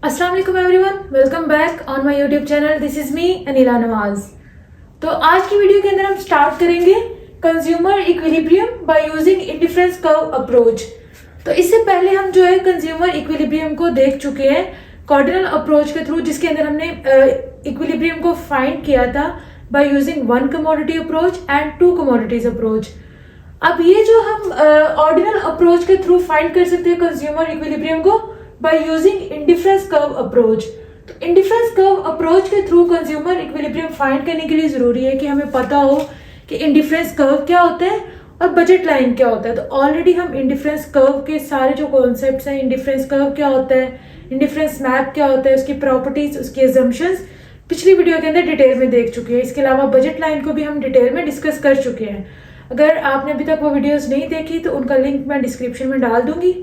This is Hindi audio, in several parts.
अस्सलाम वालेकुम everyone, welcome back on my YouTube channel. This is me Anila Nawaz. तो आज की वीडियो के अंदर हम स्टार्ट करेंगे consumer equilibrium by using indifference curve approach. तो इससे पहले हम जो है कंज्यूमर इक्विलिब्रियम को देख चुके हैं कार्डिनल अप्रोच के थ्रू, जिसके अंदर हमने इक्विलिब्रियम को फाइंड किया था by using one commodity approach and to commodities approach. अब ये जो हम ऑर्डिनल अप्रोच के थ्रू फाइंड कर सकते हैं कंज्यूमर इक्विलिब्रियम को by using indifference curve approach. तो इंडिफरेंस कर्व अप्रोच के थ्रू कंज्यूमर इक्विलिब्रियम फाइंड करने के लिए जरूरी है कि हमें पता हो कि इंडिफरेंस कर्व क्या होता है और बजट लाइन क्या होता है। तो ऑलरेडी हम इंडिफरेंस कर्व के सारे जो कॉन्सेप्ट्स हैं, इंडिफरेंस कर्व क्या होता है, इंडिफरेंस मैप क्या होता है, उसकी प्रॉपर्टीज, उसकी एजम्पशंस पिछली वीडियो के अंदर डिटेल में देख चुके हैं। इसके अलावा बजट लाइन को भी हम डिटेल में डिस्कस कर चुके हैं। अगर आपने अभी तक वो वीडियोस नहीं देखी तो उनका लिंक मैं डिस्क्रिप्शन में डाल दूंगी।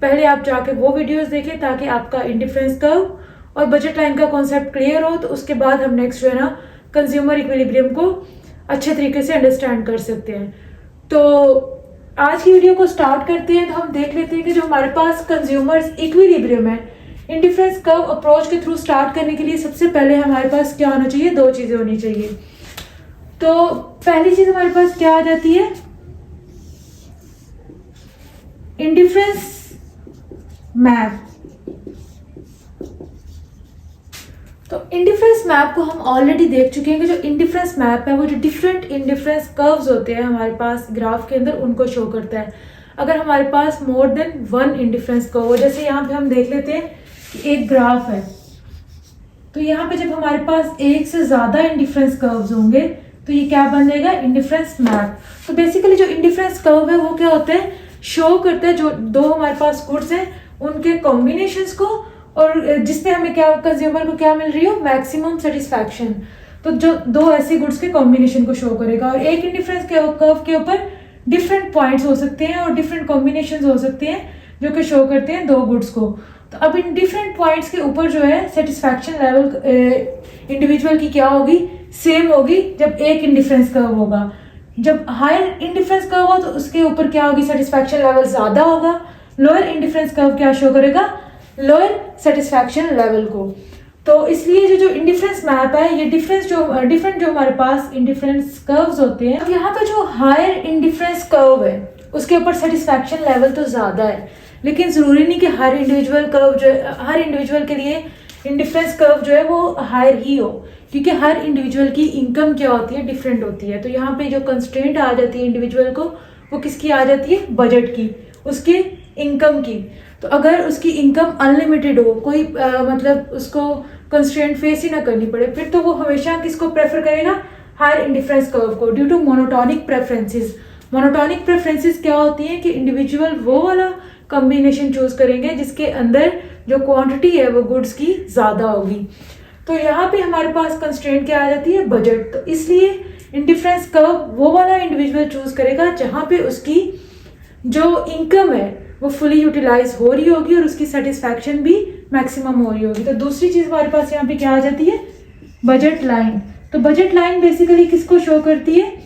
पहले आप जाके वो वीडियोस देखें ताकि आपका इंडिफरेंस कर्व और बजट लाइन का कॉन्सेप्ट क्लियर हो। तो उसके बाद हम नेक्स्ट जो है ना कंज्यूमर इक्विलिब्रियम को अच्छे तरीके से अंडरस्टैंड कर सकते हैं। तो आज की वीडियो को स्टार्ट करते हैं। तो हम देख लेते हैं कि जो हमारे पास कंज्यूमर इक्विलिब्रियम है इंडिफरेंस कर्व अप्रोच के थ्रू स्टार्ट करने के लिए सबसे पहले हमारे पास क्या होना चाहिए, दो चीजें होनी चाहिए। तो पहली चीज हमारे पास क्या आ जाती है, इंडिफरेंस मैप। तो इंडिफरेंस मैप को हम ऑलरेडी देख चुके हैं कि जो इंडिफरेंस मैप है वो जो डिफरेंट इंडिफरेंस कर्व्स होते हैं हमारे पास ग्राफ के अंदर उनको शो करता है। अगर हमारे पास more than one indifference curve हो, जैसे यहाँ पे हम देख लेते हैं कि एक ग्राफ है, तो यहाँ पे जब हमारे पास एक से ज्यादा इंडिफरेंस कर्व्स होंगे तो ये क्या बन जाएगा, इंडिफरेंस मैप। तो बेसिकली जो इंडिफरेंस कर्व है वो क्या होते हैं, शो करते हैं जो दो हमारे पास गुड्स हैं उनके कॉम्बिनेशंस को, और जिसपे हमें क्या, कंज्यूमर को क्या मिल रही हो, मैक्सिमम सेटिस्फैक्शन। तो जो दो ऐसे गुड्स के कॉम्बिनेशन को शो करेगा। और एक इंडिफरेंस कर्व के ऊपर डिफरेंट पॉइंट्स हो सकते हैं और डिफरेंट कॉम्बिनेशन हो सकते हैं जो कि शो करते हैं दो गुड्स को। तो अब इन डिफरेंट पॉइंट्स के ऊपर जो है सेटिस्फैक्शन लेवल इंडिविजुअल की क्या होगी, सेम होगी जब एक इंडिफरेंस कर्व होगा। जब हायर इंडिफरेंस कर्व हो तो उसके ऊपर क्या होगी, सेटिस्फैक्शन लेवल ज्यादा होगा। लोअर इंडिफरेंस कर्व क्या शो करेगा, लोअर सेटिस्फैक्शन लेवल को। तो इसलिए जो इंडिफरेंस मैप है ये डिफरेंट जो हमारे पास इंडिफरेंस कर्व्स होते हैं, अब यहाँ पे जो हायर इंडिफरेंस कर्व है उसके ऊपर सेटिस्फैक्शन लेवल तो ज्यादा है, लेकिन जरूरी नहीं कि हर इंडिविजुअल के लिए इंडिफरेंस कर्व जो है वो हायर ही हो, क्योंकि हर इंडिविजुअल की इनकम क्या होती है, डिफरेंट होती है। तो यहाँ पे जो कंस्ट्रेंट आ जाती है इंडिविजुअल को वो किसकी आ जाती है, बजट की, उसके इनकम की। तो अगर उसकी इनकम अनलिमिटेड हो, कोई मतलब उसको कंस्ट्रेंट फेस ही ना करनी पड़े, फिर तो वो हमेशा किसको प्रेफर करेगा, हायर इंडिफरेंस कर्व को, due to monotonic preferences. Monotonic preferences क्या होती है कि इंडिविजुअल वो वाला कॉम्बिनेशन चूज करेंगे जिसके अंदर जो क्वांटिटी है वो गुड्स की ज्यादा होगी। तो यहाँ पे हमारे पास कंस्ट्रेंट क्या आ जाती है, बजट। तो इसलिए इंडिफरेंस कर्व वो वाला इंडिविजुअल चूज करेगा जहां पे उसकी जो इनकम है वो फुली यूटिलाइज हो रही होगी और उसकी सेटिस्फैक्शन भी मैक्सिमम हो रही होगी। तो दूसरी चीज हमारे पास यहाँ पे क्या आ जाती है, बजट लाइन। तो बजट लाइन बेसिकली किसको शो करती है,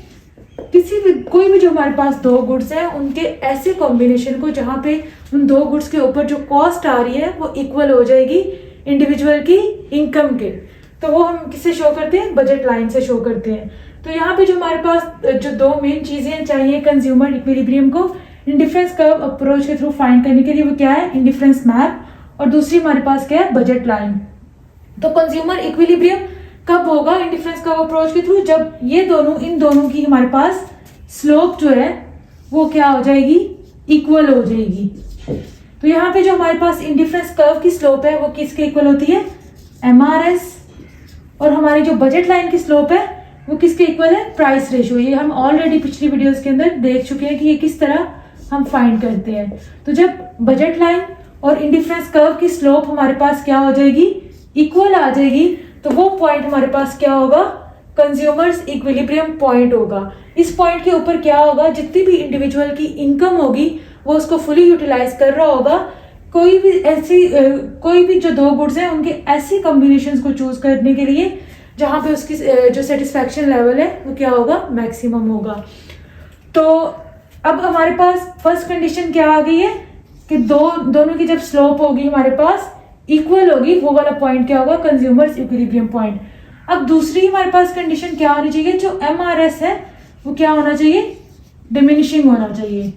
कोई भी जो हमारे पास दो गुड्स हैं उनके ऐसे कॉम्बिनेशन को जहां पे उन दो गुड्स के ऊपर जो कॉस्ट आ रही है वो इक्वल हो जाएगी इंडिविजुअल की इनकम के। तो वो हम किससे शो करते हैं, बजट लाइन से शो करते हैं। तो यहाँ पे जो हमारे पास जो दो मेन चीजें चाहिए कंज्यूमर इक्विलिब्रियम को इंडिफरेंस कर्व अप्रोच के थ्रू फाइंड करने के लिए, वो क्या है, इंडिफरेंस मैप, और दूसरी हमारे पास क्या है, बजट लाइन। तो कंज्यूमर इक्विलिब्रियम कब होगा इंडिफरेंस कर्व अप्रोच के थ्रू, जब इन दोनों की हमारे पास स्लोप जो है वो क्या हो जाएगी, इक्वल हो जाएगी। तो यहाँ पे जो हमारे पास इंडिफरेंस कर्व की स्लोप है वो किसके इक्वल होती है, MRS, और हमारी जो बजट लाइन की स्लोप है वो किसके इक्वल है, प्राइस रेशियो। ये हम ऑलरेडी पिछली वीडियोस के अंदर देख चुके हैं कि ये किस तरह हम फाइंड करते हैं। तो जब बजट लाइन और इंडिफरेंस कर्व की स्लोप हमारे पास क्या हो जाएगी, इक्वल आ जाएगी, तो वो पॉइंट हमारे पास क्या होगा, कंज्यूमर्स इक्विलिब्रियम पॉइंट होगा। इस पॉइंट के ऊपर क्या होगा, जितनी भी इंडिविजुअल की इनकम होगी वो उसको फुली यूटिलाइज कर रहा होगा। कोई भी जो दो गुड्स हैं उनके ऐसी कॉम्बिनेशंस को चूज करने के लिए जहां पे उसकी जो सेटिस्फैक्शन लेवल है वो क्या होगा, मैक्सिमम होगा। तो अब हमारे पास फर्स्ट कंडीशन क्या आ गई है कि दोनों की जब स्लोप होगी हमारे पास इक्वल होगी, वो वाला पॉइंट क्या होगा, कंज्यूमर्स इक्विलिब्रियम पॉइंट। अब दूसरी हमारे पास कंडीशन क्या होनी चाहिए, जो MRS है वो क्या होना चाहिए, डिमिनिशिंग होना चाहिए।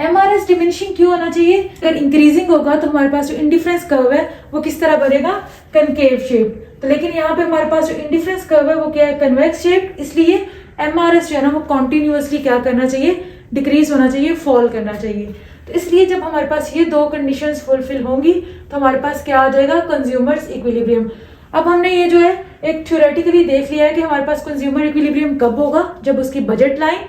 MRS डिमिनिशिंग क्यों होना चाहिए, अगर इंक्रीजिंग होगा तो हमारे पास जो इंडिफरेंस कर्व है वो किस तरह बनेगा, कनकेव शेप। तो लेकिन यहाँ पे हमारे पास जो इंडिफरेंस कर्व है वो क्या है, कन्वेक्स शेप, इसलिए MRS जो है ना वो कॉन्टिन्यूअसली क्या करना चाहिए, डिक्रीज होना चाहिए, फॉल करना चाहिए। तो इसलिए जब हमारे पास ये दो कंडीशंस फुलफिल होंगी तो हमारे पास क्या आ जाएगा, कंज्यूमर्स इक्विलिब्रियम। अब हमने ये जो है एक थ्योरेटिकली देख लिया है कि हमारे पास कंज्यूमर इक्विलिब्रियम कब होगा, जब उसकी बजट लाइन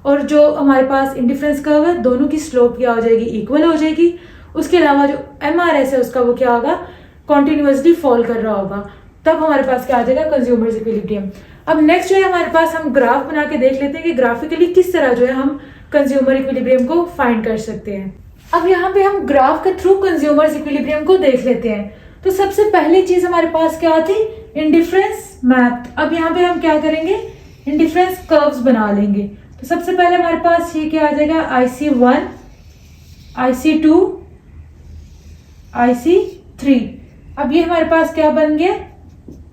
और जो हमारे पास इंडिफरेंस कर्व है दोनों की स्लोप क्या हो जाएगी, इक्वल हो जाएगी। उसके अलावा जो MRS है उसका वो क्या होगा, कॉन्टिन्यूअसली फॉल कर रहा होगा, तब हमारे पास क्या आ जाएगा, कंज्यूमर्स इक्विलिब्रियम। अब नेक्स्ट जो है हमारे पास हम ग्राफ बना के देख लेते हैं कि ग्राफिकली किस तरह जो है हम कंज्यूमर इक्विलिब्रियम को फाइंड कर सकते हैं। अब यहाँ पे हम ग्राफ के थ्रू कंज्यूमर्स इक्विलिब्रियम को देख लेते हैं। तो सबसे पहली चीज हमारे पास क्या आती, इंडिफरेंस मैप। अब यहाँ पे हम क्या करेंगे, इंडिफरेंस कर्व्स बना लेंगे। तो सबसे पहले हमारे पास ये क्या आ जाएगा, IC1, IC2, IC3। अब ये हमारे पास क्या बन गया,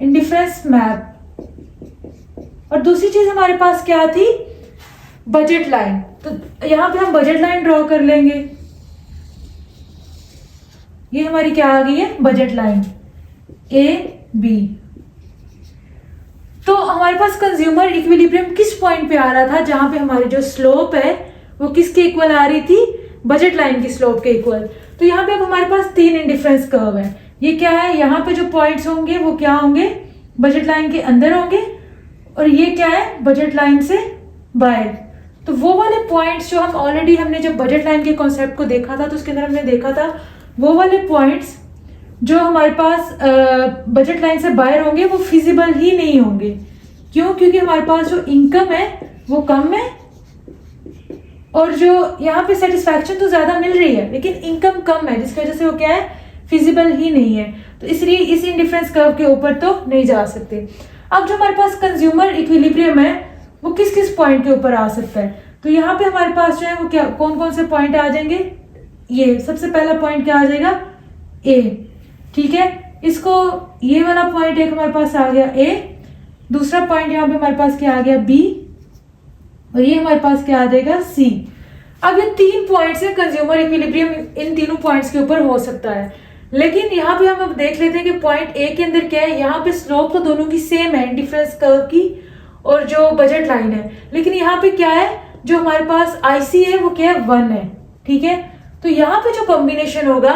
इंडिफरेंस मैप। और दूसरी चीज हमारे पास क्या थी, बजट लाइन। तो यहां पे हम बजट लाइन ड्रॉ कर लेंगे। ये हमारी क्या आ गई है, बजट लाइन AB। तो हमारे पास कंज्यूमर इक्विलिब्रियम किस पॉइंट पे आ रहा था, जहां पे हमारी जो स्लोप है वो किसके इक्वल आ रही थी, बजट लाइन की स्लोप के इक्वल। तो यहाँ पे अब हमारे पास 3 इंडिफरेंस कर्व है। ये क्या है, यहाँ पे जो पॉइंट्स होंगे वो क्या होंगे, बजट लाइन के अंदर होंगे, और ये क्या है, बजट लाइन से बाहर। तो वो वाले पॉइंट्स जो हम ऑलरेडी हमने जब बजट लाइन के कॉन्सेप्ट को देखा था तो उसके अंदर हमने देखा था वो वाले पॉइंट्स जो हमारे पास बजट लाइन से बाहर होंगे वो फिजिबल ही नहीं होंगे। क्यों, क्योंकि हमारे पास जो इनकम है वो कम है, और जो यहाँ पे सेटिस्फैक्शन तो ज्यादा मिल रही है लेकिन इनकम कम है, जिसकी वजह से वो क्या है, फिजिबल ही नहीं है। तो इसलिए इस इंडिफरेंस कर्व के ऊपर तो नहीं जा सकते। अब जो हमारे पास कंज्यूमर इक्विलिब्रियम है वो किस किस पॉइंट के ऊपर आ सकता है, तो यहाँ पे हमारे पास जो है वो क्या, कौन कौन से पॉइंट आ जाएंगे। ये सबसे पहला पॉइंट क्या आ जाएगा, A। ठीक है, इसको ये वाला पॉइंट एक हमारे पास आ गया A, दूसरा पॉइंट यहाँ पे हमारे पास क्या आ गया B, और ये हमारे पास क्या आ जाएगा C। अब ये 3 पॉइंट्स है, कंज्यूमर इक्विलिब्रियम इन तीनों पॉइंट्स के ऊपर हो सकता है। लेकिन यहाँ पे हम अब देख लेते हैं कि पॉइंट A के अंदर क्या है, यहाँ पे स्लोप तो दोनों की सेम है, इंडिफरेंस कर्व की और जो बजट लाइन है, लेकिन यहाँ पे क्या है, जो हमारे पास IC है वो क्या है, 1 है। ठीक है, तो यहाँ पे जो कॉम्बिनेशन होगा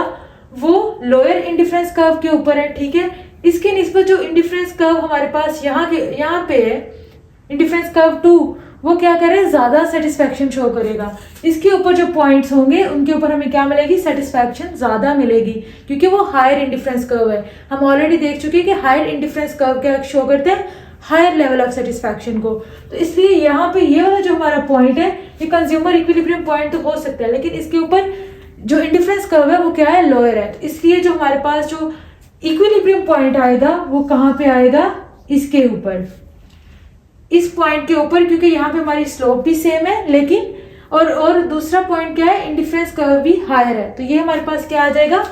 वो लोअर इंडिफरेंस कर्व के ऊपर है। ठीक है, इसके निस्बत जो इंडिफरेंस कर्व हमारे पास यहाँ पे है, इंडिफरेंस कर्व 2, वो क्या करे, ज्यादा सेटिस्फैक्शन शो करेगा। इसके ऊपर जो पॉइंट्स होंगे उनके ऊपर हमें क्या मिलेगी, सेटिस्फैक्शन ज्यादा मिलेगी, क्योंकि वो हायर इंडिफरेंस कर्व है। हम ऑलरेडी देख चुके हैं कि हायर इंडिफरेंस कर्व क्या शो करते हैं, हायर लेवल ऑफ सेटिस्फैक्शन को। तो इसलिए यहाँ पे ये वाला जो हमारा पॉइंट है ये कंज्यूमर इक्विलिब्रियम पॉइंट तो हो सकता है, लेकिन इसके ऊपर जो इंडिफरेंस कर्व है वो क्या है, लोअर है। तो इसलिए जो हमारे पास जो इक्विलिब्रियम पॉइंट आएगा वो कहाँ पे आएगा, इसके ऊपर, इस पॉइंट के ऊपर, क्योंकि यहाँ पे हमारी स्लोप भी सेम है, लेकिन और दूसरा पॉइंट क्या है, इंडिफरेंस कर्व भी हायर है। तो ये हमारे पास क्या आ जाएगा,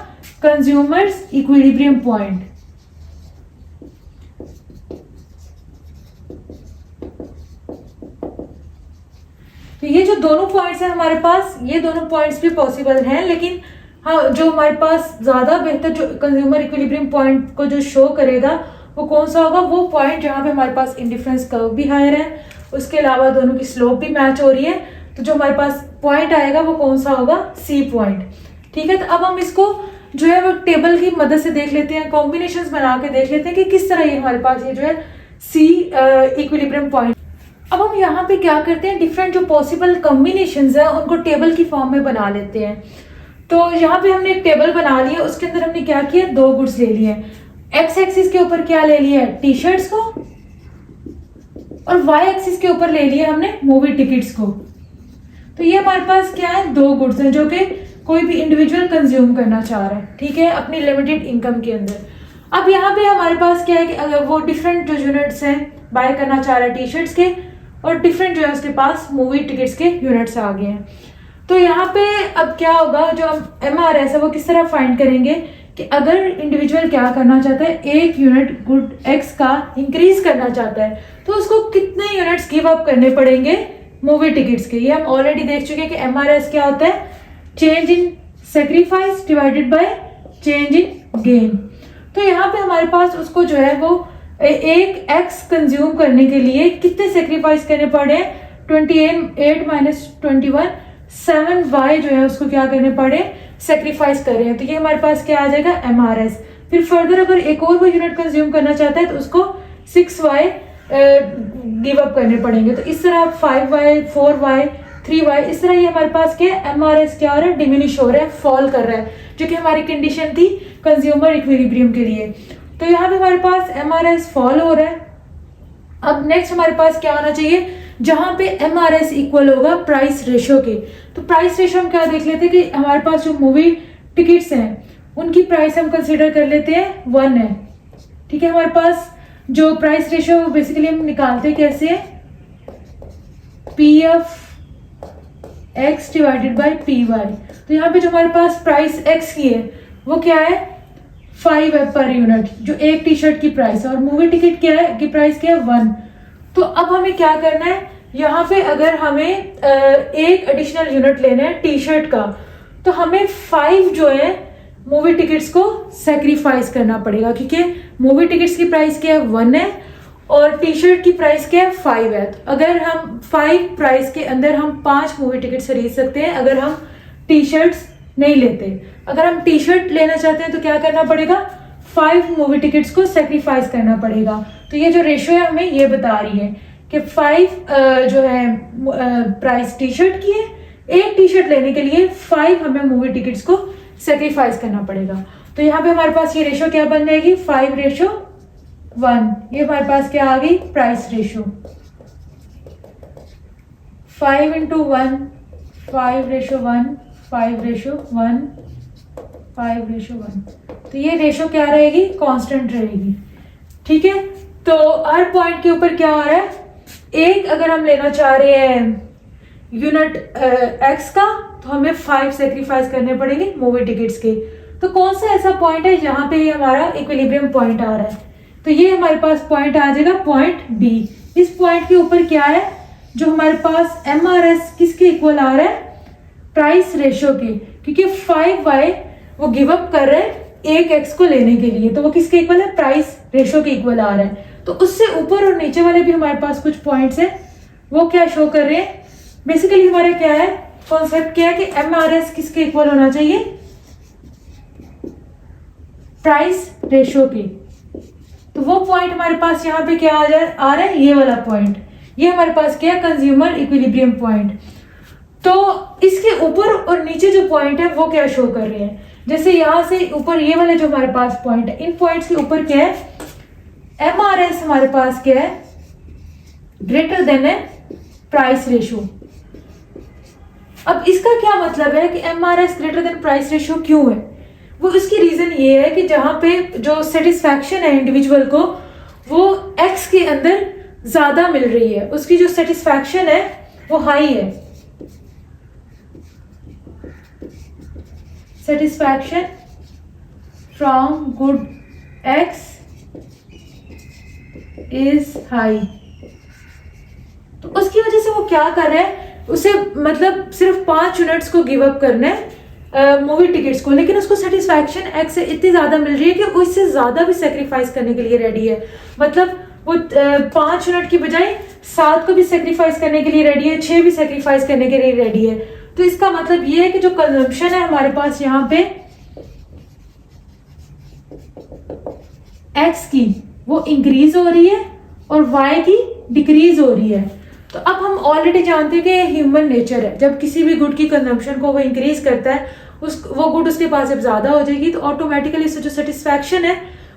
कंज्यूमर्स इक्विलिब्रियम पॉइंट। तो ये जो दोनों पॉइंट्स हैं हमारे पास, ये दोनों पॉइंट्स भी पॉसिबल हैं, लेकिन हाँ जो हमारे पास ज्यादा बेहतर जो कंज्यूमर इक्विलिब्रियम पॉइंट को जो शो करेगा वो कौन सा होगा, वो पॉइंट जहाँ पे हमारे पास इंडिफरेंस कर्व भी हायर है, उसके अलावा दोनों की स्लोप भी मैच हो रही है। तो जो हमारे पास पॉइंट आएगा वो कौन सा होगा, C पॉइंट। ठीक है, तो अब हम इसको जो है वो टेबल की मदद से देख लेते हैं, कॉम्बिनेशंस बना के देख लेते हैं कि किस तरह ये हमारे पास ये जो है C इक्विलिब्रियम पॉइंट। अब हम यहाँ पे क्या करते हैं, डिफरेंट जो पॉसिबल कॉम्बिनेशंस है उनको टेबल की फॉर्म में बना लेते हैं। तो यहाँ पे हमने एक टेबल बना लिया, उसके अंदर हमने क्या किया, 2 गुड्स ले लिए। एक्स एक्सिस के ऊपर क्या ले लिया है, टी शर्ट्स को, और वाई एक्सिस के ऊपर ले लिया हमने मूवी टिकट्स को। तो ये हमारे पास क्या है, 2 गुड्स हैं जो कि कोई भी इंडिविजुअल कंज्यूम करना चाह रहा है, ठीक है, अपनी लिमिटेड इनकम के अंदर। अब यहाँ पे हमारे पास क्या है कि अगर वो डिफरेंट जो यूनिट्स हैं बाय करना चाह रहा है टी शर्ट्स के, और डिफरेंट जो है उसके पास मूवी टिकट्स के यूनिट्स आ गए हैं। तो यहाँ पे अब क्या होगा, जो MRS है वो किस तरह फाइंड करेंगे कि अगर इंडिविजुअल क्या करना चाहता है, एक यूनिट गुड एक्स का इंक्रीज करना चाहता है तो उसको कितने यूनिट्स गिव अप करने पड़ेंगे मूवी टिकट्स के। ये हम ऑलरेडी देख चुके हैं कि MRS क्या होता है, change in sacrifice divided by change in gain. तो यहाँ पे हमारे पास उसको जो है वो एक एक्स कंज्यूम करने के लिए कितने सेक्रीफाइस करने पड़े, 28 माइनस 21, 7y जो है उसको क्या करने पड़े, सेक्रीफाइस कर रहे हैं। तो ये हमारे पास क्या आ जाएगा, MRS। फिर फर्दर अगर एक और वो यूनिट कंज्यूम करना चाहता है तो उसको 6y गिव अप करने पड़ेंगे। तो इस तरह 5y 4y 3y, इस तरह ये हमारे पास क्या है, MRS क्या हो रहा है, डिमिनिश हो रहा है, फॉल कर रहा है, जो कि हमारी कंडीशन थी कंज्यूमर इक्विलिब्रियम के लिए। तो यहाँ पे हमारे पास MRS फॉल हो रहा है। अब नेक्स्ट हमारे पास क्या होना चाहिए, जहां पे MRS इक्वल होगा प्राइस रेशियो के। तो प्राइस रेशियो हम क्या देख लेते हैं कि हमारे पास जो मूवी टिकट्स हैं उनकी प्राइस हम कंसीडर कर लेते हैं 1 है, ठीक है। हमारे पास जो प्राइस रेशियो बेसिकली हम निकालते हैं कैसे, PF X divided by PY। तो यहाँ पे जो हमारे पास प्राइस X की है वो क्या है, 5 है पर यूनिट, जो एक टी शर्ट की प्राइस है, और मूवी टिकट क्या है की प्राइस क्या है 1। तो अब हमें क्या करना है, यहाँ पे अगर हमें एक एडिशनल यूनिट लेना है टी शर्ट का, तो हमें 5 जो है मूवी टिकट्स को सेक्रीफाइस करना पड़ेगा, क्योंकि मूवी टिकट्स की प्राइस क्या है 1 है और टी शर्ट की प्राइस क्या है 5 है। तो अगर हम 5 प्राइस के अंदर हम 5 मूवी टिकट खरीद सकते हैं अगर हम टी शर्ट्स नहीं लेते। अगर हम टी शर्ट लेना चाहते हैं तो क्या करना पड़ेगा, 5 मूवी टिकट्स को सेक्रीफाइस करना पड़ेगा। तो ये जो रेशियो है हमें ये बता रही है कि 5 जो है प्राइस टी शर्ट की है, एक टी शर्ट लेने के लिए 5 हमें मूवी टिकट्स को सेक्रीफाइस करना पड़ेगा। तो यहाँ पे हमारे पास ये रेशियो क्या बन जाएगी, 5:1। ये हमारे पास क्या आ गई, प्राइस रेशियो 5 × 1, 5:1, 5:1, 5:1। तो ये रेशियो क्या रहेगी, कांस्टेंट रहेगी, ठीक है। तो हर पॉइंट के ऊपर क्या हो रहा है, एक अगर हम लेना चाह रहे हैं यूनिट एक्स का तो हमें 5 सेक्रीफाइस करने पड़ेंगे मूवी टिकट्स के। तो कौन सा ऐसा पॉइंट है जहां पे हमारा इक्विलिब्रियम पॉइंट आ रहा है, तो ये हमारे पास पॉइंट आ जाएगा पॉइंट डी। इस पॉइंट के ऊपर क्या है, जो हमारे पास MRS किसके इक्वल आ रहा है, प्राइस रेशियो के, क्योंकि 5y वो गिव अप कर रहे हैं एक एक्स को लेने के लिए, तो वो किसके इक्वल है, प्राइस रेशियो के इक्वल आ रहा है। तो उससे ऊपर और नीचे वाले भी हमारे पास कुछ पॉइंट्स हैं, वो क्या शो कर रहे हैं, बेसिकली हमारा क्या है, कॉन्सेप्ट क्या है कि MRS किसके इक्वल होना चाहिए, प्राइस रेशियो के। तो वो पॉइंट हमारे पास यहाँ पे क्या आ रहा है, ये वाला पॉइंट, ये हमारे पास क्या है, कंज्यूमर इक्विलिब्रियम पॉइंट। तो इसके ऊपर और नीचे जो पॉइंट है वो क्या शो कर रहे हैं, जैसे यहां से ऊपर ये वाले जो हमारे पास पॉइंट है, इन पॉइंट्स के ऊपर क्या है, MRS हमारे पास क्या है, ग्रेटर देन है प्राइस रेशियो। अब इसका क्या मतलब है कि MRS greater than price ratio क्यों है, वो इसकी रीजन ये है कि जहां पे जो सेटिस्फैक्शन है इंडिविजुअल को वो एक्स के अंदर ज्यादा मिल रही है, उसकी जो सेटिस्फैक्शन है वो हाई है, satisfaction from good x is high. तो उसकी वजह से वो क्या कर रहे हैं, उसे मतलब सिर्फ 5 यूनिट्स को गिव अप करना है मूवी टिकट्स को, लेकिन उसको सेटिस्फैक्शन एक्स से इतनी ज्यादा मिल रही है कि वो इससे ज्यादा भी सेक्रीफाइस करने के लिए रेडी है। मतलब वो 5 यूनिट की बजाय 7 को भी सेक्रीफाइस करने के लिए रेडी है, 6 भी सेक्रीफाइस करने के लिए रेडी है। तो इसका मतलब ये है कि जो कंजम्पशन है हमारे पास यहाँ पे एक्स की वो इंक्रीज हो रही है और वाई की डिक्रीज हो रही है। तो अब हम ऑलरेडी जानते हैं कि ये ह्यूमन नेचर है, जब किसी भी गुड की कंजम्पशन को वो इंक्रीज करता है, वो गुड उसके पास जब ज्यादा हो जाएगी तो ऑटोमेटिकली इससे जो सेटिस्फैक्शन है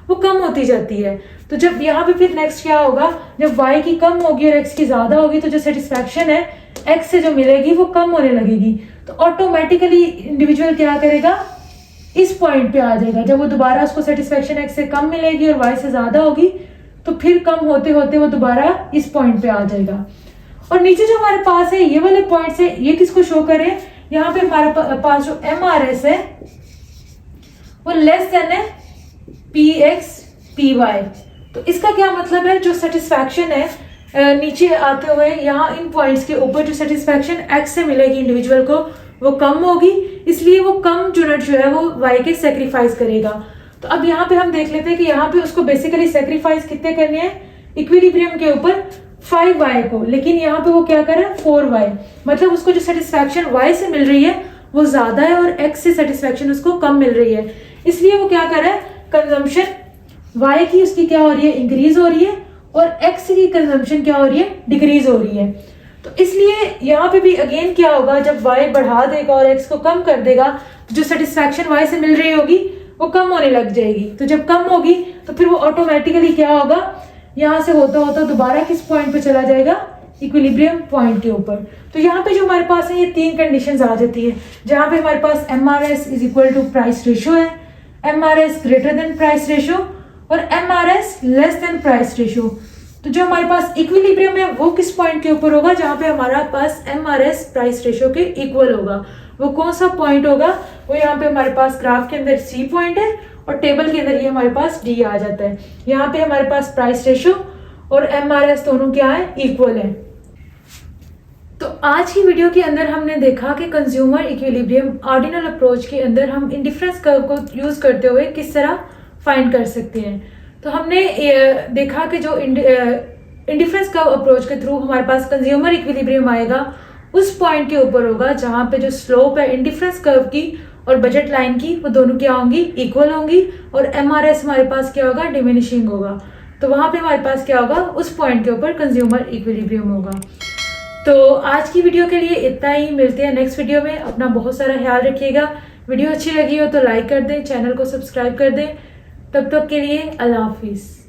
वो कम होती जाती है। तो जब यहाँ पे फिर नेक्स्ट क्या होगा, जब y की कम होगी और x की ज्यादा होगी तो जो सेटिस्फैक्शन है x से जो मिलेगी वो कम होने लगेगी। तो ऑटोमेटिकली इंडिविजुअल क्या करेगा, इस पॉइंट पे आ जाएगा। जब वो दोबारा उसको सेटिस्फैक्शन x से कम मिलेगी और y से ज्यादा होगी तो फिर कम होते होते वो दोबारा इस पॉइंट पे आ जाएगा। और नीचे जो हमारे पास है ये वाले पॉइंट्स है, ये किसको शो कर रहे हैं, यहाँ पे हमारे पास जो MRS है वो लेस देन है PX PY। तो इसका क्या मतलब है, जो सेटिस्फैक्शन है नीचे आते हुए यहाँ इन पॉइंट्स के ऊपर जो सेटिस्फैक्शन X से मिलेगी इंडिविजुअल को वो कम होगी, इसलिए वो कम यूनिट जो है वो Y के सेक्रीफाइस करेगा। तो अब यहाँ पे हम देख लेते हैं कि यहाँ पे उसको बेसिकली सेक्रीफाइस कितने करने हैं, इक्विलिब्रियम के ऊपर 5Y को, लेकिन यहाँ पे वो क्या कर रहा है 4Y, मतलब उसको जो सेटिस्फैक्शन Y से मिल रही है वो ज्यादा है और X से सेटिस्फैक्शन उसको कम मिल रही है, इसलिए वो क्या कर रहा है कंजम्पशन Y की उसकी क्या हो रही है इंक्रीज हो रही है और X की कंजम्पशन क्या हो रही है डिक्रीज हो रही है। तो इसलिए यहाँ पे भी अगेन क्या होगा, जब Y बढ़ा देगा और X को कम कर देगा, जो सेटिस्फैक्शन Y से मिल रही होगी वो कम होने लग जाएगी। तो जब कम होगी तो फिर वो ऑटोमेटिकली क्या होगा, यहाँ से होता होता दोबारा किस पॉइंट पे चला जाएगा, इक्विलिब्रियम पॉइंट के ऊपर। तो यहाँ पे जो हमारे पास है ये 3 कंडीशंस आ जाती है, जहाँ पे हमारे पास MRS is equal to price ratio है, MRS greater than price ratio और MRS less than price ratio. तो जो हमारे पास इक्विलिब्रियम है वो किस पॉइंट के ऊपर होगा, जहाँ पे हमारा पास MRS प्राइस रेशियो के इक्वल होगा। वो कौन सा पॉइंट होगा, वो यहाँ पे हमारे पास ग्राफ के अंदर C पॉइंट है और टेबल के अंदर ये हमारे पास D आ जाता है। यहाँ पे हमारे पास प्राइस रेशियो और MRS दोनों क्या है, इक्वल है। तो आज की वीडियो के अंदर हमने देखा कि कंज्यूमर इक्विलिब्रियम ऑर्डिनल अप्रोच के अंदर हम इंडिफरेंस कर्व को यूज करते हुए किस तरह फाइंड कर सकते हैं। तो हमने देखा कि जो इंडिफरेंस कर्व अप्रोच के थ्रू हमारे पास कंज्यूमर इक्विलिब्रियम आएगा उस पॉइंट के ऊपर होगा जहां पे जो स्लोप है इंडिफरेंस कर्व की और बजट लाइन की वो दोनों क्या होंगी, इक्वल होंगी और MRS हमारे पास क्या होगा, डिमिनिशिंग होगा। तो वहां पे हमारे पास क्या होगा, उस पॉइंट के ऊपर कंज्यूमर इक्विलिब्रियम होगा। तो आज की वीडियो के लिए इतना ही, मिलते हैं नेक्स्ट वीडियो में। अपना बहुत सारा ख्याल रखिएगा। वीडियो अच्छी लगी हो तो लाइक कर दें, चैनल को सब्सक्राइब कर दें। तब तक के लिए अल्लाह हाफिज।